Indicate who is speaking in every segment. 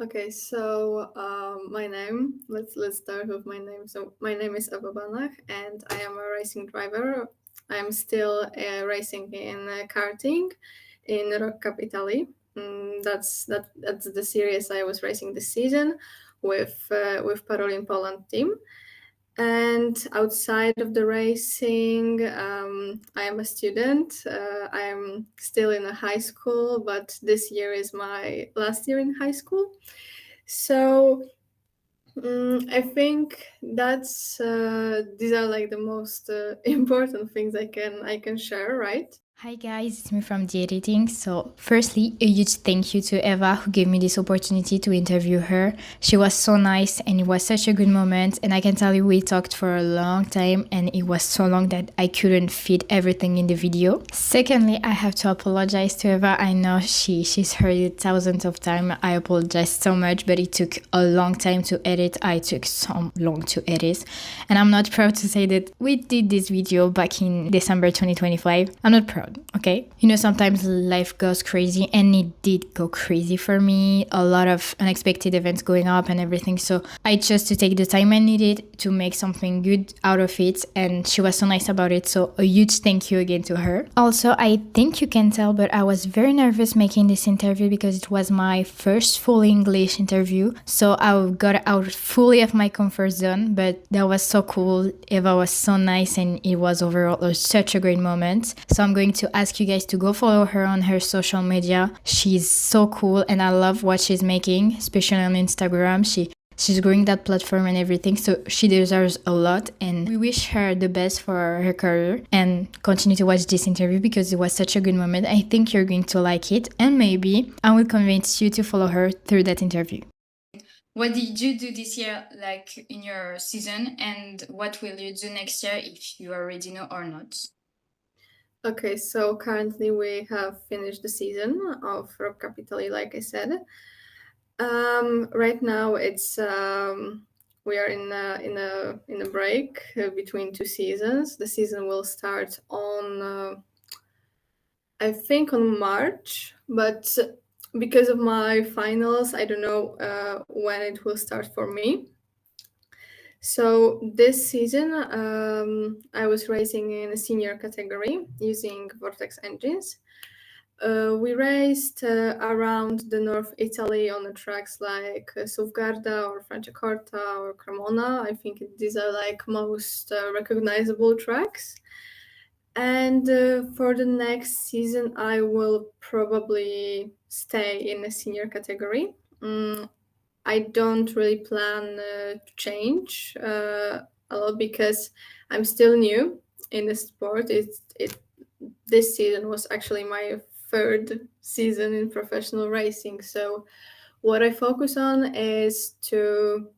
Speaker 1: Okay, so my name. Let's start with my name. So my name is Ewa Banach, and I am a racing driver. I'm still racing in karting in Rock Cup Italy. That's the series I was racing this season with Parolin Poland team. And outside of the racing, I am a student. I am still in a high school, but this year is my last year in high school. So I think that's these are like the most important things I can share, right?
Speaker 2: Hi guys, it's me from the editing. So, firstly, a huge thank you to Eva who gave me this opportunity to interview her. She was so nice and it was such a good moment. And I can tell you, we talked for a long time and it was so long that I couldn't fit everything in the video. Secondly, I have to apologize to Eva. I know she's heard it thousands of times. I apologize so much, but it took a long time to edit. I took so long to edit. And I'm not proud to say that we did this video back in December 2025. I'm not proud. Okay. Sometimes life goes crazy and it did go crazy for me. A lot of unexpected events going up and everything. So I chose to take the time I needed to make something good out of it. And she was so nice about it. So a huge thank you again to her. Also, I think you can tell, but I was very nervous making this interview because it was my first full English interview. So I got out fully of my comfort zone, but that was so cool. Eva was so nice and it was overall such a great moment. So I'm going to ask you guys to go follow her on her social media. She's so cool and I love what she's making, especially on Instagram. She's growing that platform and everything, so she deserves a lot and we wish her the best for her career. And continue to watch this interview because it was such a good moment. I think you're going to like it and maybe I will convince you to follow her through that interview. What did you do this year, like in your season, and what will you do next year if you already know or not?
Speaker 1: Okay, so currently we have finished the season of Rock Cup Italy, like I said. Right now it's we are in a break between two seasons. The season will start on I think on March, but because of my finals, I don't know when it will start for me. So this season, I was racing in a senior category using Vortex engines. We raced around the North Italy on the tracks like Suvgarda or Franciacorta or Cremona. I think these are like most recognizable tracks. And for the next season, I will probably stay in a senior category. I don't really plan to change a lot because I'm still new in the sport. This season was actually my third season in professional racing. So what I focus on is to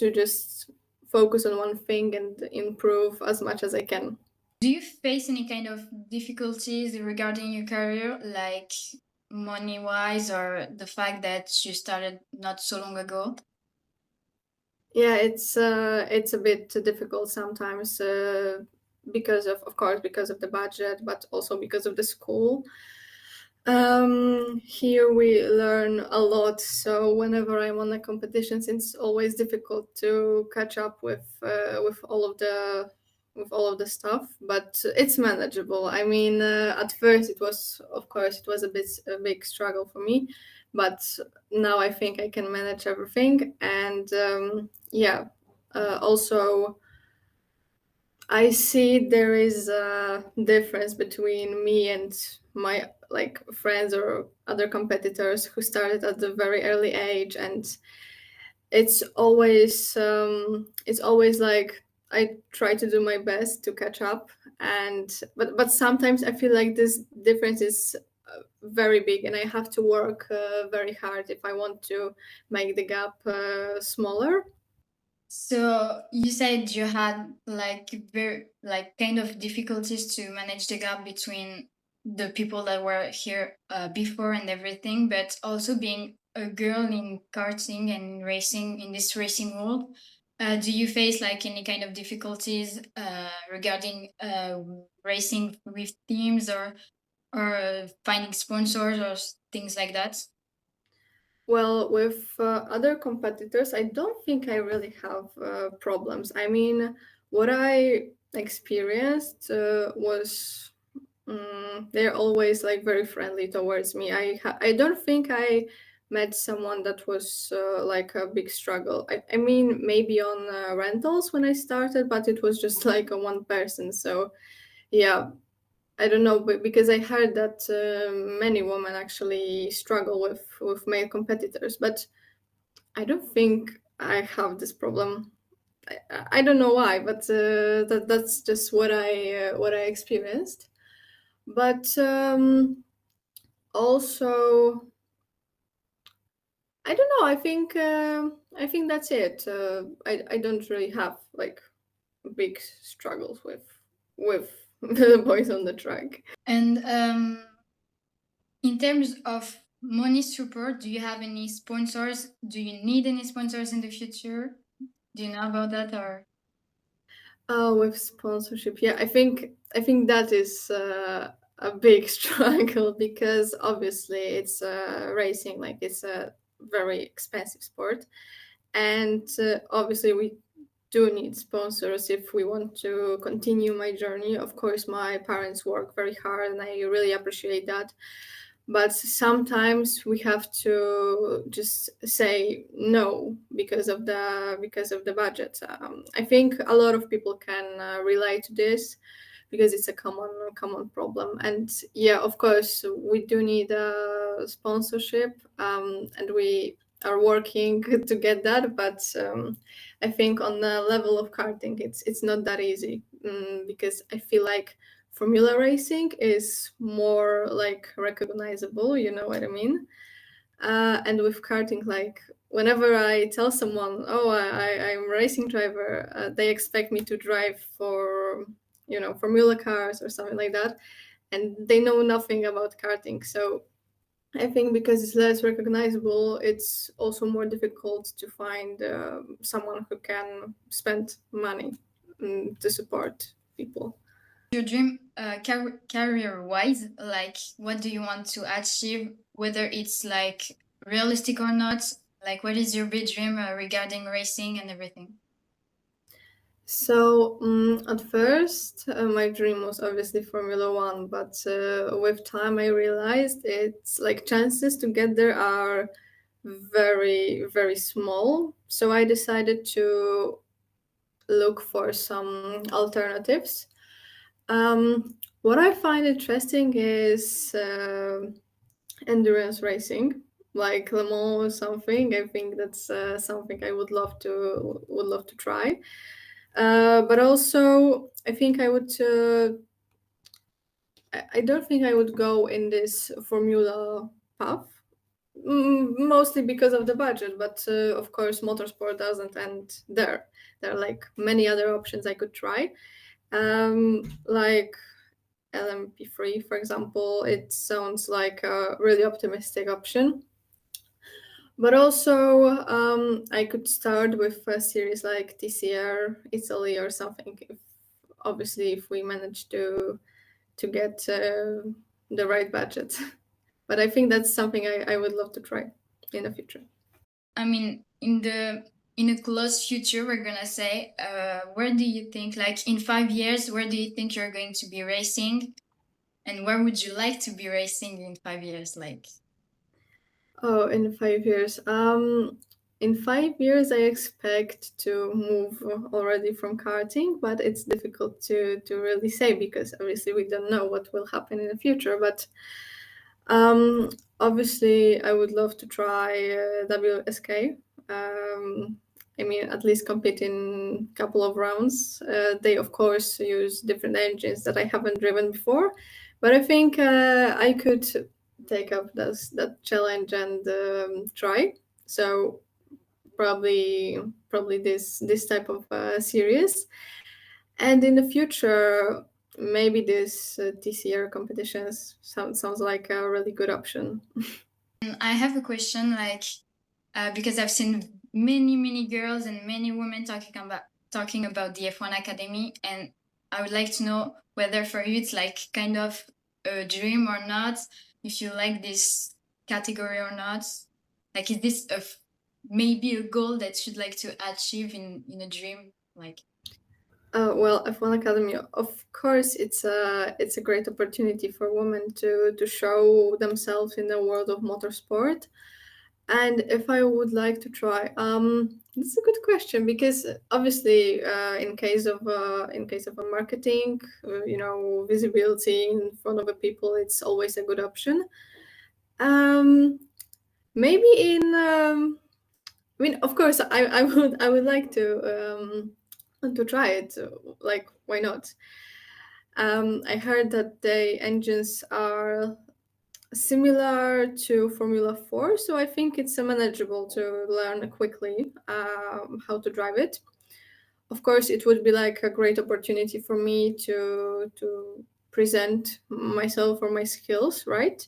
Speaker 1: just focus on one thing and improve as much as I can.
Speaker 2: Do you face any kind of difficulties regarding your career, like money wise, or the fact that you started not so long ago?
Speaker 1: Yeah, it's a bit difficult sometimes because of course because of the budget, but also because of the school. Here we learn a lot, so whenever I'm on the competitions, it's always difficult to catch up with all of the stuff, but it's manageable. I mean, at first it was, of course, it was a big struggle for me, but now I think I can manage everything, and yeah, also I see there is a difference between me and my like friends or other competitors who started at a very early age, and it's always like I try to do my best to catch up, and but sometimes I feel like this difference is very big, and I have to work very hard if I want to make the gap smaller.
Speaker 2: So you said you had like very like kind of difficulties to manage the gap between the people that were here before and everything, but also being a girl in karting and racing in this racing world. Do you face like any kind of difficulties regarding racing with teams or finding sponsors or things like that?
Speaker 1: Well, with other competitors, I don't think I really have problems. I mean, what I experienced was they're always like very friendly towards me. I don't think I met someone that was like a big struggle. I mean, maybe on rentals when I started, but it was just like a one person. So yeah, I don't know, but because I heard that many women actually struggle with male competitors, but I don't think I have this problem. I don't know why, but that's just what I experienced. But also, I don't know. I think that's it. I don't really have like big struggles with the boys on the track.
Speaker 2: And in terms of money support, do you have any sponsors? Do you need any sponsors in the future? Do you know about that or?
Speaker 1: With sponsorship, yeah, I think that is a big struggle because obviously it's racing, like it's a very expensive sport, and obviously we do need sponsors if we want to continue my journey. Of course, my parents work very hard, and I really appreciate that, but sometimes we have to just say no because of the budget. I think a lot of people can relate to this because it's a common problem. And yeah, of course, we do need a sponsorship, and we are working to get that. But I think on the level of karting, it's not that easy, because I feel like formula racing is more like recognizable, you know what I mean? And with karting, like whenever I tell someone, oh, I'm a racing driver, they expect me to drive for, formula cars or something like that, and they know nothing about karting. So I think because it's less recognizable, it's also more difficult to find someone who can spend money, to support people.
Speaker 2: Your dream career wise, like what do you want to achieve, whether it's like realistic or not? Like what is your big dream regarding racing and everything?
Speaker 1: So at first, my dream was obviously Formula One, but with time I realized it's like chances to get there are very, very small. So I decided to look for some alternatives. What I find interesting is endurance racing, like Le Mans or something. I think that's something I would love to try. But also, I think I would. I don't think I would go in this formula path, mostly because of the budget. But of course, motorsport doesn't end there. There are like many other options I could try, like LMP3, for example. It sounds like a really optimistic option. But also, I could start with a series like TCR Italy or something. Obviously, if we manage to get the right budget. But I think that's something I would love to try in the future.
Speaker 2: I mean, in a close future, we're gonna say, where do you think, like in 5 years, where do you think you're going to be racing, and where would you like to be racing in 5 years? Like,
Speaker 1: Oh, in 5 years. In 5 years, I expect to move already from karting, but it's difficult to really say because obviously we don't know what will happen in the future. But Um, obviously, I would love to try WSK. I mean, at least compete in a couple of rounds. They, of course, use different engines that I haven't driven before, but I think I could take up that challenge and try. So probably this type of series. And in the future, maybe this TCR competitions sounds like a really good option.
Speaker 2: I have a question, like, because I've seen many girls and many women talking about the F1 Academy, and I would like to know whether for you it's like kind of a dream or not, if you like this category or not. Like, is this maybe a goal that you'd like to achieve in a dream? Like,
Speaker 1: Well, F1 Academy, of course, it's a great opportunity for women to show themselves in the world of motorsport. And if I would like to try, this is a good question because obviously, in case of a marketing, visibility in front of the people, it's always a good option. Um, maybe in, I mean, of course, I would like to try it. Like, why not? I heard that the engines are similar to Formula 4, so I think it's manageable to learn quickly how to drive it. Of course, it would be like a great opportunity for me to present myself or my skills, right?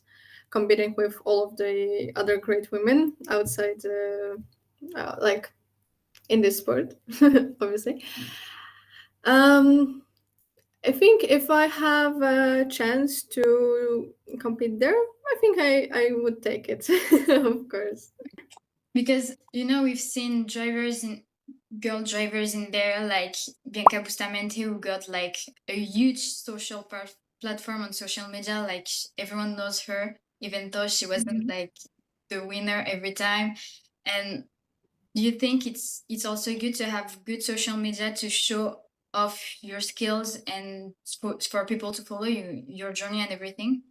Speaker 1: Competing with all of the other great women outside, like in this sport, obviously. Um, I think if I have a chance to compete there, I think I would take it, of course.
Speaker 2: because we've seen girl drivers in there, like Bianca Bustamante, who got like a huge platform on social media. Like, everyone knows her, even though she wasn't
Speaker 1: Mhm.
Speaker 2: like the winner every time. And do you think it's also good to have good social media to show off your skills and for people to follow your journey and everything?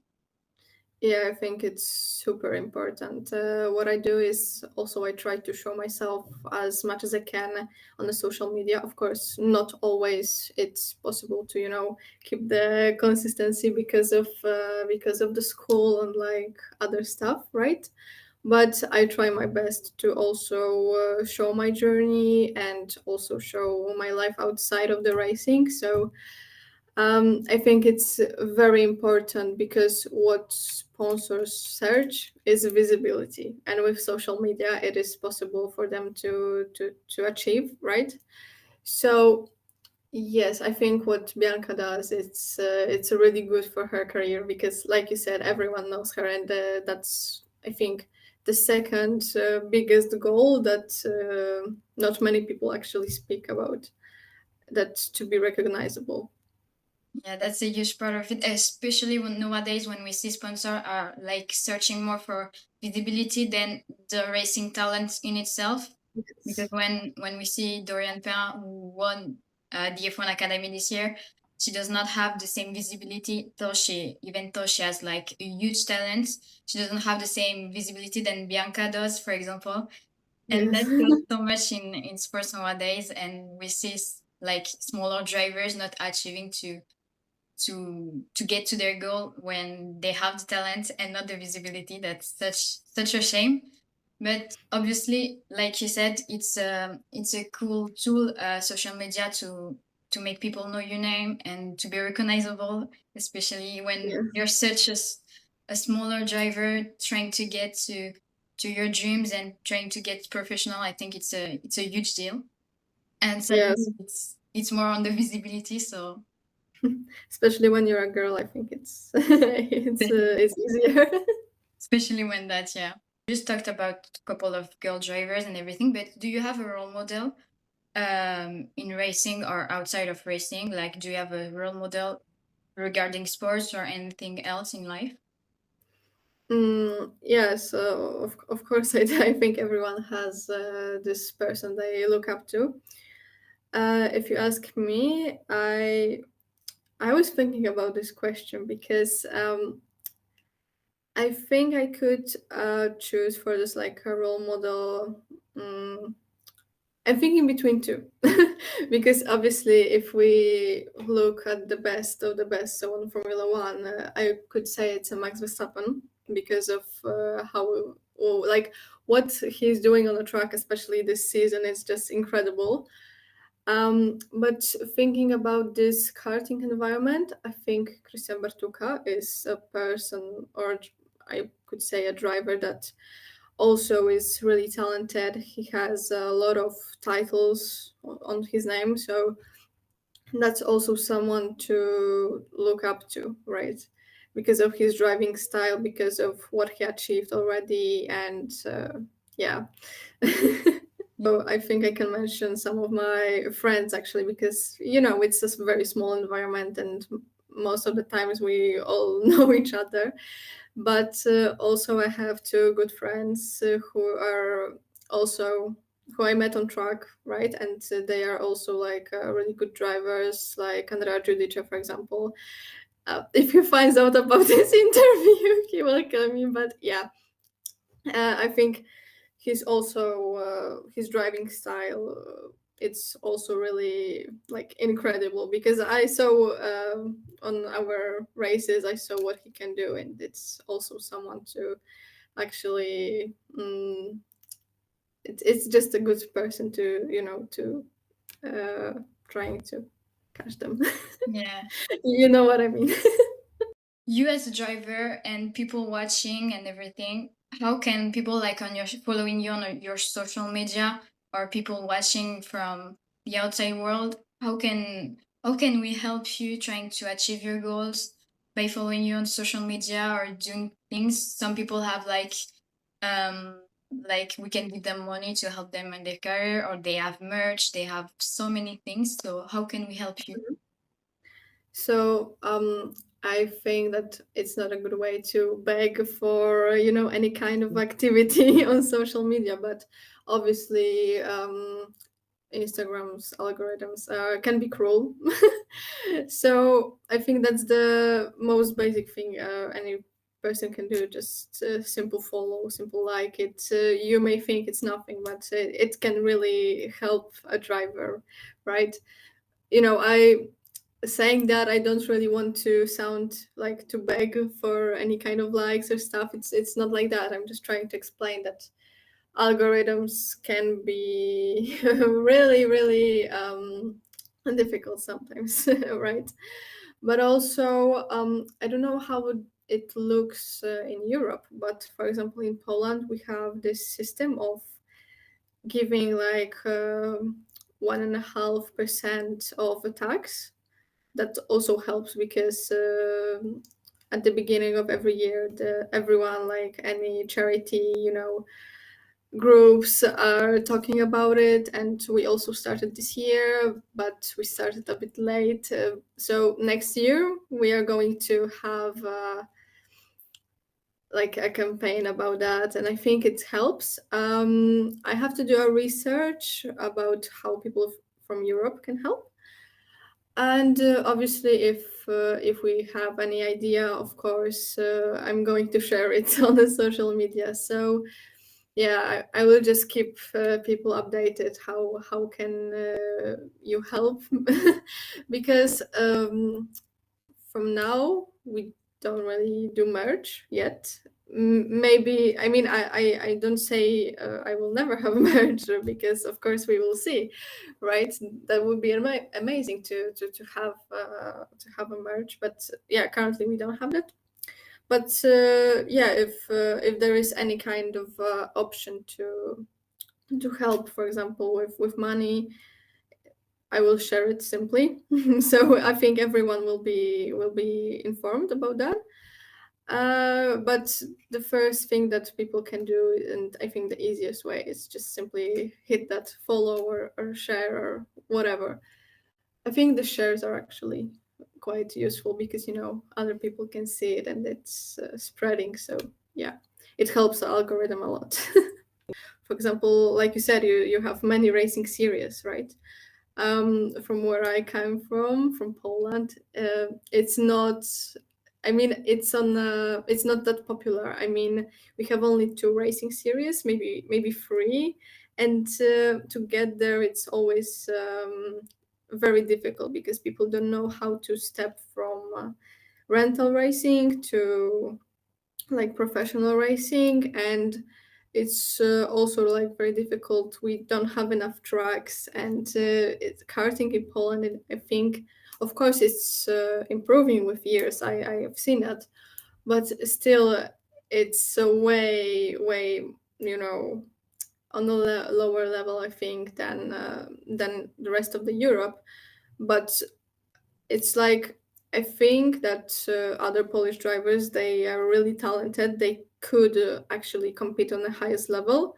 Speaker 1: Yeah, I think it's super important. What I do is also I try to show myself as much as I can on the social media. Of course, not always it's possible to keep the consistency because of the school and like other stuff, right? But I try my best to also show my journey and also show my life outside of the racing. So I think it's very important because what sponsors search is visibility, and with social media, it is possible for them to achieve, right? So yes, I think what Bianca does, it's really good for her career because, like you said, everyone knows her, and that's I think the second biggest goal that not many people actually speak about. That to be recognizable.
Speaker 2: Yeah, that's a huge part of it, especially nowadays when we see sponsors are like searching more for visibility than the racing talent in itself. Because
Speaker 1: Yes.
Speaker 2: when we see Dorian Perrin, who won the F1 Academy this year, she does not have the same visibility. Even though she has like a huge talent, she doesn't have the same visibility than Bianca does, for example. And
Speaker 1: Yes.
Speaker 2: that goes so much in sports nowadays, and we see like smaller drivers not achieving to get to their goal when they have the talent and not the visibility. That's such a shame. But obviously, like you said, it's a cool tool, social media, to make people know your name and to be recognizable, especially when
Speaker 1: Yes.
Speaker 2: you're such a smaller driver trying to get to your dreams and trying to get professional. I think it's a huge deal. And
Speaker 1: Yes.
Speaker 2: sadly, it's more on the visibility. So
Speaker 1: Especially when you're a girl, I think it's it's easier.
Speaker 2: especially when that, yeah. You just talked about a couple of girl drivers and everything, but do you have a role model in racing or outside of racing? Like, do you have a role model regarding sports or anything else in life?
Speaker 1: Yeah, so of course I think everyone has this person they look up to. If you ask me, I was thinking about this question because I think I could choose for this like a role model. I'm thinking between two, because obviously, if we look at the best of the best, so in Formula One, I could say it's a Max Verstappen because of how, like, what he's doing on the track, especially this season, is just incredible. But thinking about this karting environment, I think Christian Bartuka is a person, or I could say a driver that also is really talented. He has a lot of titles on his name, so that's also someone to look up to, right? Because of his driving style, because of what he achieved already, and Yeah. So I think I can mention some of my friends actually, because it's a very small environment, and most of the times we all know each other. But also I have two good friends who I met on track, right? And they are also like really good drivers, like Andrea Giudice, for example. If he finds out about this interview, he will kill me. But yeah, I think his driving style. It's also really like incredible, because I saw on our races, I saw what he can do, and it's also someone to actually. It's just a good person to uh, trying to catch them.
Speaker 2: Yeah.
Speaker 1: You know what I mean?
Speaker 2: You as a driver and people watching and everything, how can people like on your following you on your social media or people watching from the outside world, how can we help you trying to achieve your goals by following you on social media or doing things? Some people have like we can give them money to help them in their career, or they have merch, they have so many things. So how can we help you?
Speaker 1: So I think that it's not a good way to beg for any kind of activity on social media, but obviously Instagram's algorithms can be cruel. So I think that's the most basic thing any person can do. Just simple follow, simple like it. You may think it's nothing, but it can really help a driver, right? I saying that, I don't really want to sound like to beg for any kind of likes or stuff. It's not like that. I'm just trying to explain that algorithms can be really, really difficult sometimes, right? But also, I don't know how it looks in Europe, but for example, in Poland, we have this system of giving like 1.5% of a tax. That also helps because at the beginning of every year, everyone, like any charity, groups are talking about it, and we also started this year, but we started a bit late. So next year we are going to have like a campaign about that, and I think it helps. I have to do a research about how people from Europe can help. And obviously, if we have any idea, of course, I'm going to share it on the social media. So yeah, I will just keep people updated. How can you help? Because from now we don't really do merch yet. Maybe, I mean, I don't say I will never have merch, because of course we will see, right? That would be amazing to have a merch, but yeah, currently we don't have that. But yeah, if there is any kind of option to help, for example, with money, I will share it simply. So I think everyone will be informed about that. But the first thing that people can do, and I think the easiest way, is just simply hit that follow or share or whatever. I think the shares are actually quite useful, because other people can see it and it's spreading. So yeah, it helps the algorithm a lot. For example, like you said, you have many racing series, right? From where I come from Poland, it's not. I mean, it's on. It's not that popular. I mean, we have only two racing series, maybe three, and to get there, it's always very difficult, because people don't know how to step from rental racing to like professional racing. And it's also like very difficult. We don't have enough tracks, and karting in Poland, I think, of course, it's improving with years. I have seen that, but still, it's way on a lower level, I think, than the rest of the Europe. But it's like, I think that other Polish drivers, they are really talented. They could actually compete on the highest level,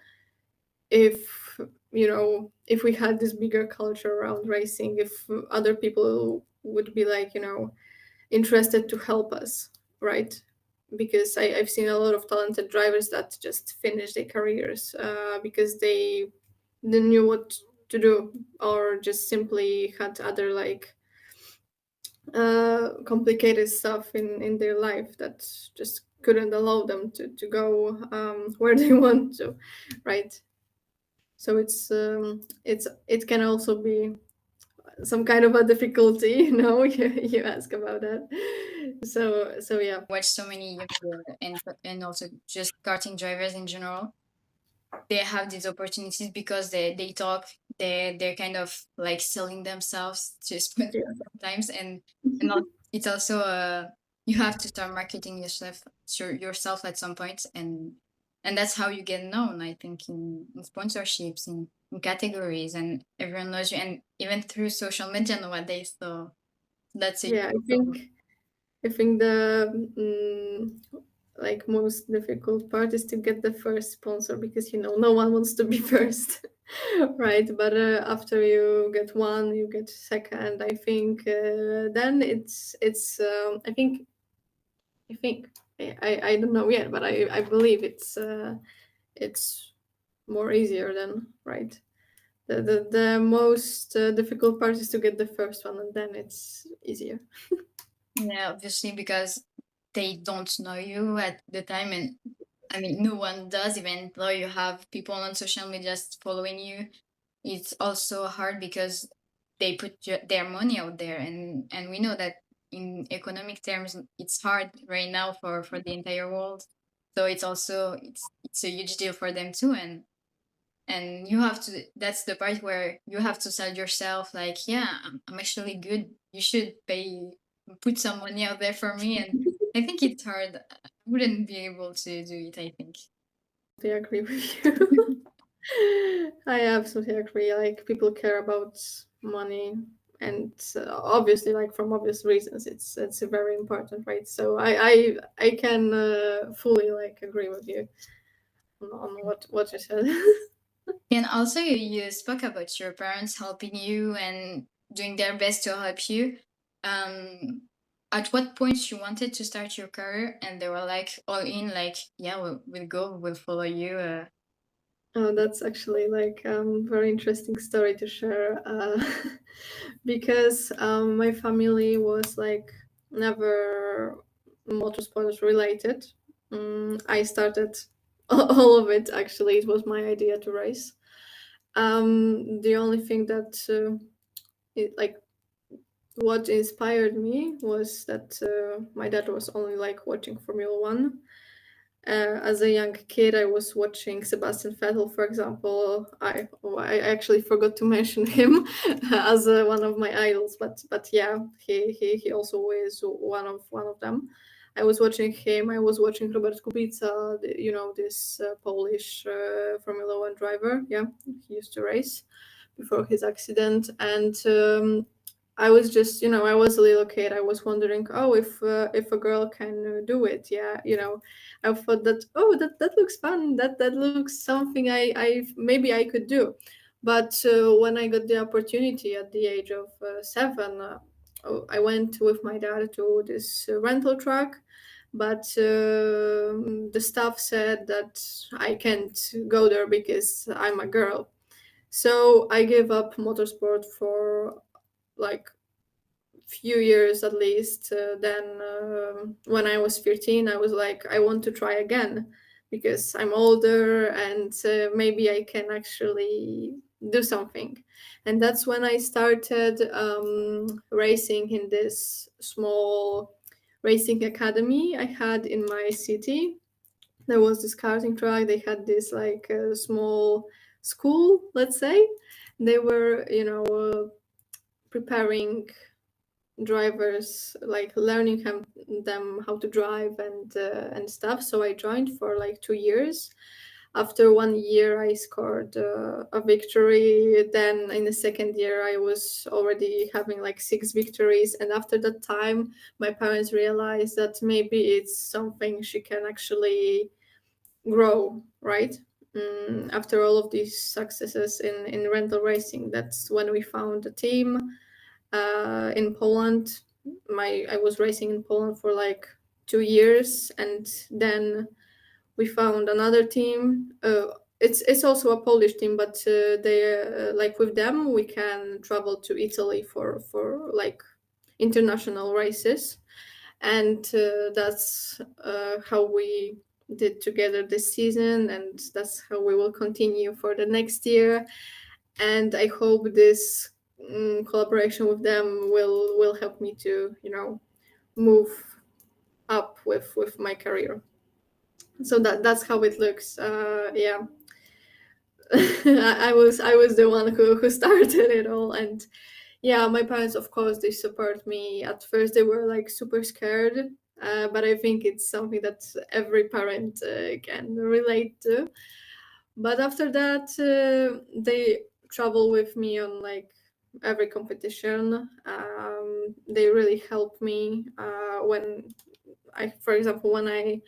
Speaker 1: if if we had this bigger culture around racing, if other people would be like, interested to help us, right? Because I've seen a lot of talented drivers that just finished their careers because they didn't knew what to do, or just simply had other like complicated stuff in their life that just couldn't allow them to go where they want to, right? So it can also be some kind of a difficulty, you ask about that. So yeah.
Speaker 2: Watch so many and also just karting drivers in general. They have these opportunities because they talk. They're kind of like selling themselves just
Speaker 1: Yeah.
Speaker 2: sometimes, and it's also you have to start marketing yourself at some point, and that's how you get known. I think in sponsorships, in categories, and everyone knows you, and even through social media nowadays. So that's a
Speaker 1: Yeah, I think the like most difficult part is to get the first sponsor, because no one wants to be first, right? But after you get one, you get second. I think then it's I think I don't know yet, but I believe it's more easier than, right. The most difficult part is to get the first one, and then it's easier.
Speaker 2: Yeah, obviously, because they don't know you at the time, and I mean, no one does, even though you have people on social media following you. It's also hard because they put their money out there, and we know that in economic terms, it's hard right now for the entire world. So it's a huge deal for them too, and you have to, that's the part where you have to sell yourself, like, yeah, I'm actually good, you should put some money out there for me. And I think it's hard. I wouldn't be able to do it, I think.
Speaker 1: I agree with you. I absolutely agree. Like, people care about money, and obviously, like, from obvious reasons, it's very important, right? So I can fully like agree with you on what you said.
Speaker 2: And also, you spoke about your parents helping you and doing their best to help you. At what point you wanted to start your career and they were like all in, like, yeah, we'll go, we'll follow you.
Speaker 1: Oh, that's actually like very interesting story to share, because my family was like never motorsports related. I started all of it actually. It was my idea to race. The only thing that like what inspired me was that my dad was only like watching Formula One. As a young kid, I was watching Sebastian Vettel, for example. I actually forgot to mention him as one of my idols, but yeah, he also is one of them. I was watching him. I was watching Robert Kubica, this Polish Formula One driver. Yeah, he used to race before his accident, and I was just, I was a little kid. I was wondering, oh, if a girl can do it, yeah, I thought that, oh, that looks fun. That looks something I maybe I could do. But when I got the opportunity at the age of 7, I went with my dad to this rental track, but the staff said that I can't go there because I'm a girl. So I gave up motorsport for like few years at least. Then when I was 13, I was like, I want to try again because I'm older, and maybe I can actually do something. And that's when I started racing in this small racing academy I had in my city. There was this karting track. They had this like small school, let's say. They were, preparing drivers, like learning them how to drive and stuff. So I joined for like 2 years. After 1 year, I scored a victory. Then in the second year, I was already having like 6 victories. And after that time, my parents realized that maybe it's something she can actually grow, right? after all of these successes in rental racing, that's when we found a team in Poland. I was racing in Poland for like 2 years, and then we found another team. It's also a Polish team, but they like with them we can travel to Italy for like international races, and that's how we did together this season, and that's how we will continue for the next year. And I hope this collaboration with them will help me to move up with my career. So that's how it looks. Yeah. I was the one who started it all, and yeah, my parents, of course, they support me. At first they were like super scared, but I think it's something that every parent can relate to. But after that they travel with me on like every competition. They really help me when for example, when I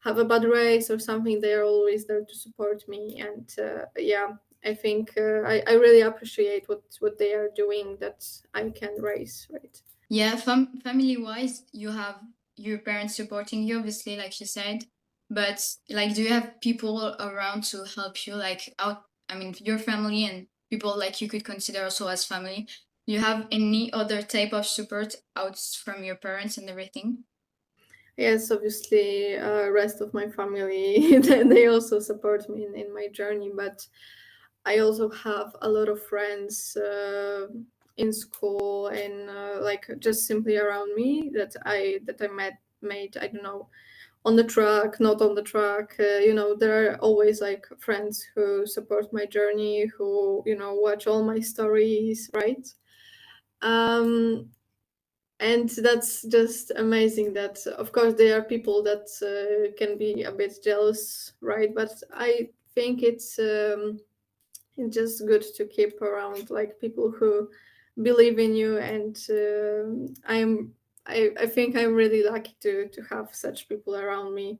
Speaker 1: have a bad race or something, they are always there to support me. And yeah, I think I really appreciate what they are doing, that I can race, right?
Speaker 2: Yeah, family wise, you have your parents supporting you, obviously, like you said. But like, do you have people around to help you, like out? I mean, your family and people like you could consider also as family. Do you have any other type of support out from your parents and everything?
Speaker 1: Yes, obviously, rest of my family they also support me in my journey, but I also have a lot of friends in school and like just simply around me that I met made, I don't know, on the track, not on the track. There are always like friends who support my journey, who watch all my stories, right? Um, and that's just amazing. That of course there are people that can be a bit jealous, right? But I think it's just good to keep around like people who believe in you, and I think I'm really lucky to have such people around me,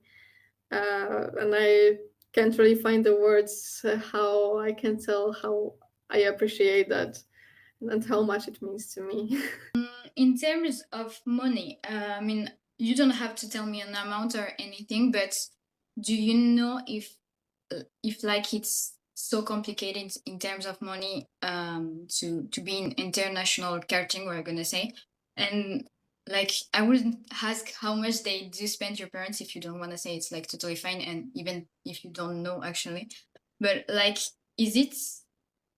Speaker 1: and I can't really find the words how I can tell how I appreciate that and how much it means to me.
Speaker 2: In terms of money, I mean, you don't have to tell me an amount or anything, but do you know if like it's so complicated in terms of money to be in international karting, we're gonna say, and like I wouldn't ask how much they do spend your parents if you don't want to say, it's like totally fine, and even if you don't know actually, but like, is it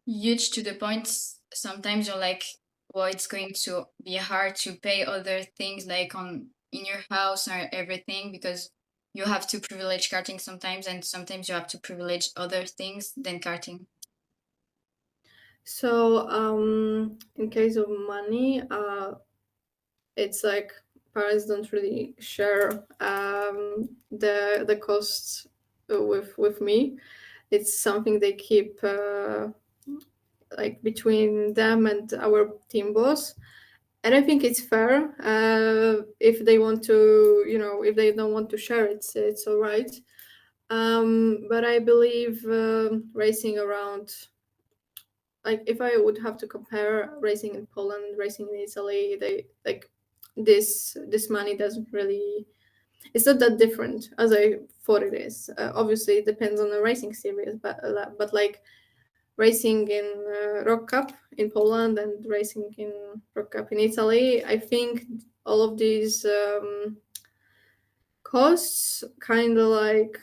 Speaker 2: huge to the point sometimes you're like, well, it's going to be hard to pay other things like on in your house or everything, because you have to privilege karting sometimes, and sometimes you have to privilege other things than karting.
Speaker 1: So in case of money, it's like parents don't really share the costs with me. It's something they keep like between them and our team boss, and I think it's fair. If they want to, if they don't want to share, it's all right. But I believe racing around, like if I would have to compare racing in Poland, racing in Italy, they like this money doesn't really, it's not that different as I thought it is. Obviously, it depends on the racing series, but like racing in Rock Cup in Poland and racing in Rock Cup in Italy, I think all of these costs kind of like,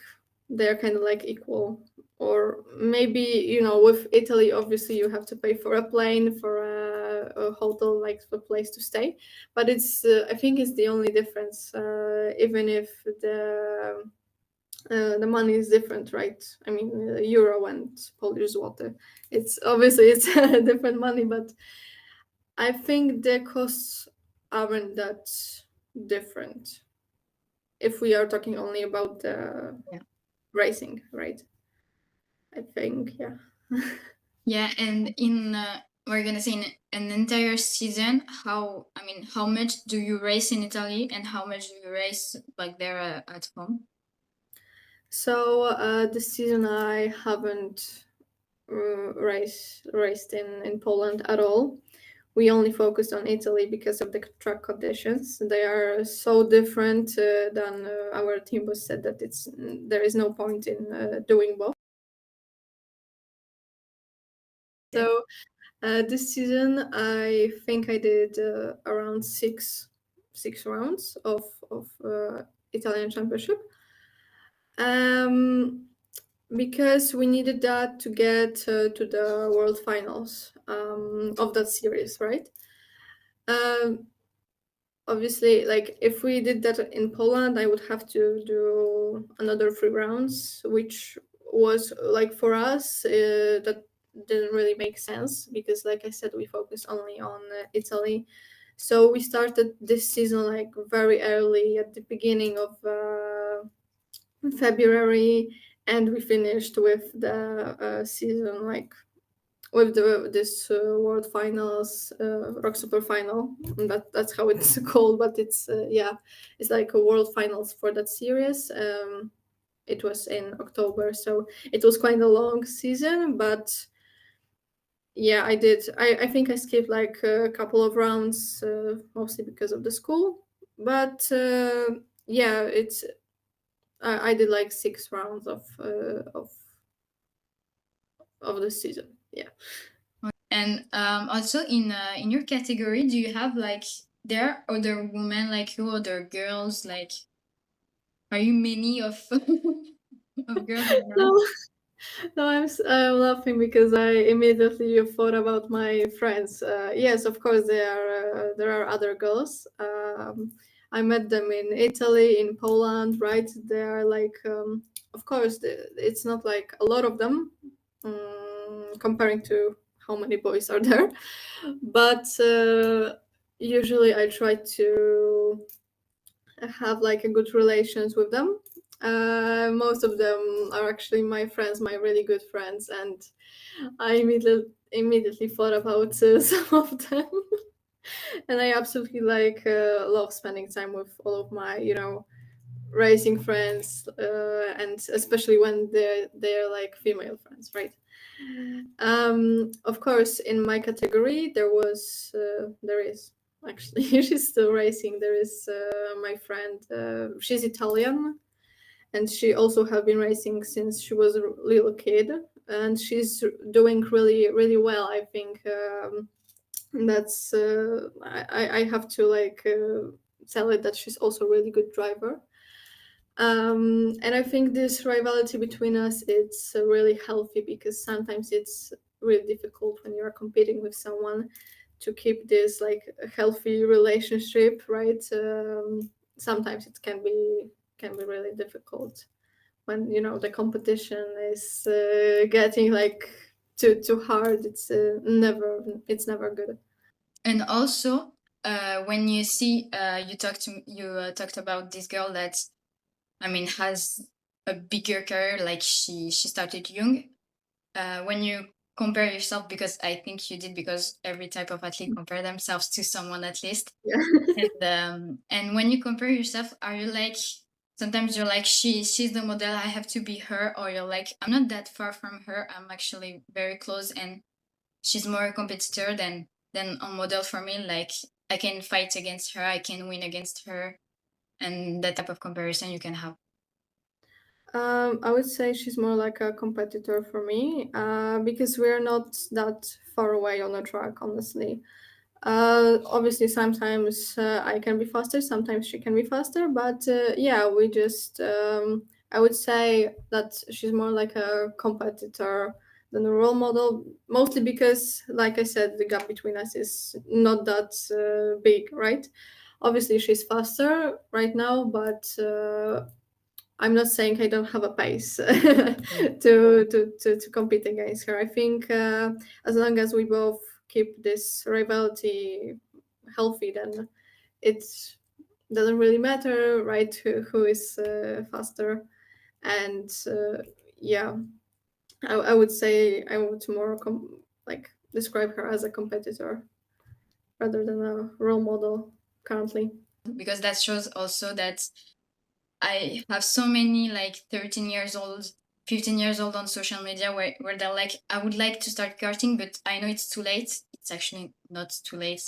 Speaker 1: they're kind of like equal. Or maybe with Italy, obviously you have to pay for a plane, for a hotel, like a place to stay, but it's I think it's the only difference, even if the money is different, right? I mean, euro and Polish zloty, it's obviously it's different money, but I think the costs aren't that different if we are talking only about the
Speaker 2: Yeah.
Speaker 1: racing, right? I think, yeah.
Speaker 2: Yeah, and in we're gonna say in an entire season, how, I mean, how much do you race in Italy and how much do you race like there at home?
Speaker 1: So this season I haven't raced in Poland at all. We only focused on Italy because of the track conditions. They are so different than our team was said that there is no point in doing both. So this season, I think I did around six rounds of Italian Championship. Um, because we needed that to get to the World Finals of that series, right? Um, Obviously, like if we did that in Poland, I would have to do another 3 rounds, which was like for us that didn't really make sense because, like I said, we focused only on Italy. So we started this season like very early at the beginning of February, and we finished with the season like with this world finals, rock super final. That's how it's called, but it's yeah, it's like a world finals for that series. It was in October, so it was quite a long season, but yeah, I think I skipped like a couple of rounds, mostly because of the school, but yeah, I did like 6 rounds of the season. Yeah.
Speaker 2: And also in your category, do you have like there are other women like you, other girls like are you many of of girls around?
Speaker 1: No, no, I'm laughing because I immediately thought about my friends. Yes, of course, there are other girls. I met them in Italy, in Poland, right? They are like, of course, it's not like a lot of them, comparing to how many boys are there, but usually I try to have like a good relations with them. Most of them are actually my friends, my really good friends, and I immediately thought about some of them, and I absolutely like love spending time with all of my racing friends, and especially when they're like female friends, right? Of course, in my category, there is actually she's still racing. There is my friend. She's Italian, and she also have been racing since she was a little kid, and she's doing really really well. I think that's I have to like tell it that she's also a really good driver. And I think this rivalry between us it's really healthy because sometimes it's really difficult when you're competing with someone to keep this like a healthy relationship, right? Sometimes it can be really difficult when the competition is getting like too hard. It's never good.
Speaker 2: And also, when you see, you talked about this girl that, I mean, has a bigger career. Like she started young. When you compare yourself, because I think you did, because every type of athlete compare themselves to someone at least.
Speaker 1: Yeah.
Speaker 2: And when you compare yourself, are you like sometimes you're like she's the model, I have to be her, or you're like I'm not that far from her, I'm actually very close, and she's more a competitor than a model for me. Like I can fight against her, I can win against her, and that type of comparison you can have.
Speaker 1: I would say she's more like a competitor for me because we're not that far away on the track, honestly. Obviously, sometimes I can be faster, sometimes she can be faster, but yeah, we just, I would say that she's more like a competitor than a role model, mostly because, like I said, the gap between us is not that big, right? Obviously, she's faster right now, but I'm not saying I don't have a pace to compete against her. I think as long as we both keep this rivalry healthy, then it doesn't really matter, right? Who is faster, and yeah, I would say I would more like describe her as a competitor rather than a role model currently.
Speaker 2: Because that shows also that I have so many like 13 years old, 15 years old on social media where they're like, I would like to start karting, but I know it's too late. It's actually not too late.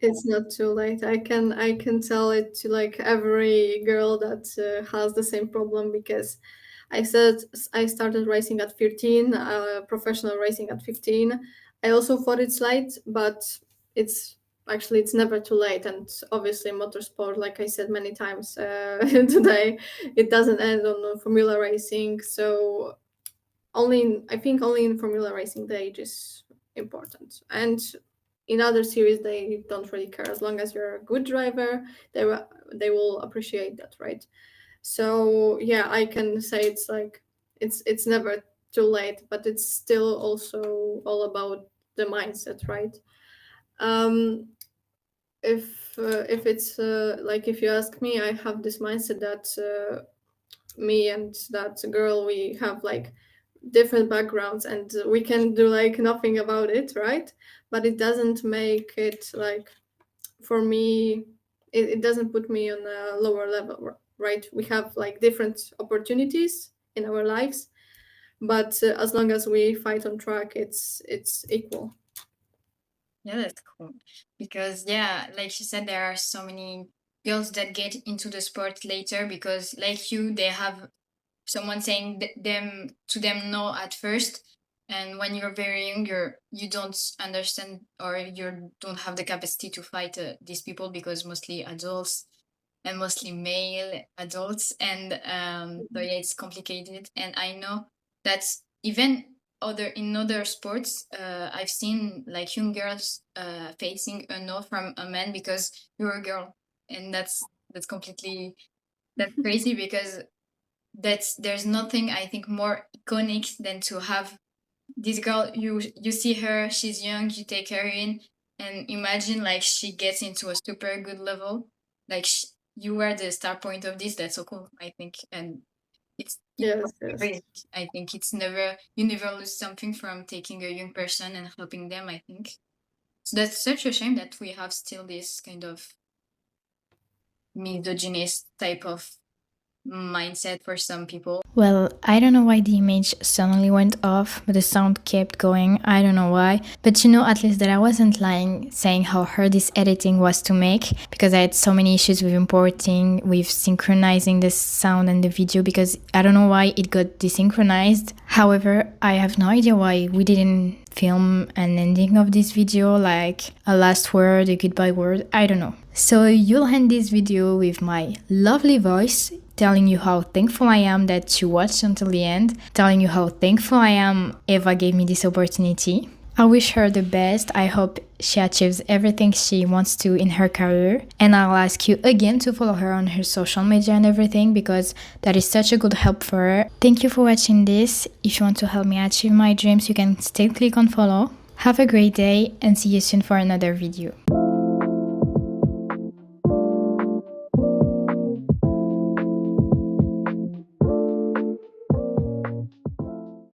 Speaker 1: It's not too late. I can tell it to like every girl that has the same problem, because I said I started racing at 15, professional racing at 15. I also thought it's late, but it's it's never too late. And obviously, motorsport, like I said many times today, it doesn't end on Formula racing. So I think only in Formula racing the age is important, and in other series they don't really care. As long as you're a good driver, they will appreciate that, right? So yeah, I can say it's like it's never too late, but it's still also all about the mindset, right? um if it's like, if you ask me, I have this mindset that me and that girl, we have like different backgrounds, and we can do like nothing about it, right? But it doesn't make it like, for me, it doesn't put me on a lower level, right? We have like different opportunities in our lives, but as long as we fight on track, it's equal.
Speaker 2: Yeah, that's cool. Because yeah, like you said, there are so many girls that get into the sport later because, like you, they have someone saying them to them no at first, and when you're very young, you don't understand or you don't have the capacity to fight these people because mostly adults and mostly male adults, and so yeah, it's complicated. And I know that even other in other sports, I've seen like young girls facing a no from a man because you're a girl, and that's completely that's crazy because there's nothing I think more iconic than to have this girl. You see her, she's young, you take her in, and imagine like she gets into a super good level, like you were the star point of this. That's so cool, I think. And it's
Speaker 1: Yes, yes.
Speaker 2: great. I think it's never you never lose something from taking a young person and helping them, I think. So that's such a shame that we have still this kind of misogynist type of mindset for some people. Well, I don't know why the image suddenly went off, but the sound kept going. I don't know why. But you know, at least that I wasn't lying saying how hard this editing was to make, because I had so many issues with importing, with synchronizing the sound and the video, because I don't know why it got desynchronized. However, I have no idea why we didn't film an ending of this video, like a last word, a goodbye word. I don't know. So you'll end this video with my lovely voice telling you how thankful I am that you watched until the end, telling you how thankful I am Eva gave me this opportunity. I wish her the best. I hope she achieves everything she wants to in her career. And I'll ask you again to follow her on her social media and everything, because that is such a good help for her. Thank you for watching this. If you want to help me achieve my dreams, you can still click on follow. Have a great day and see you soon for another video.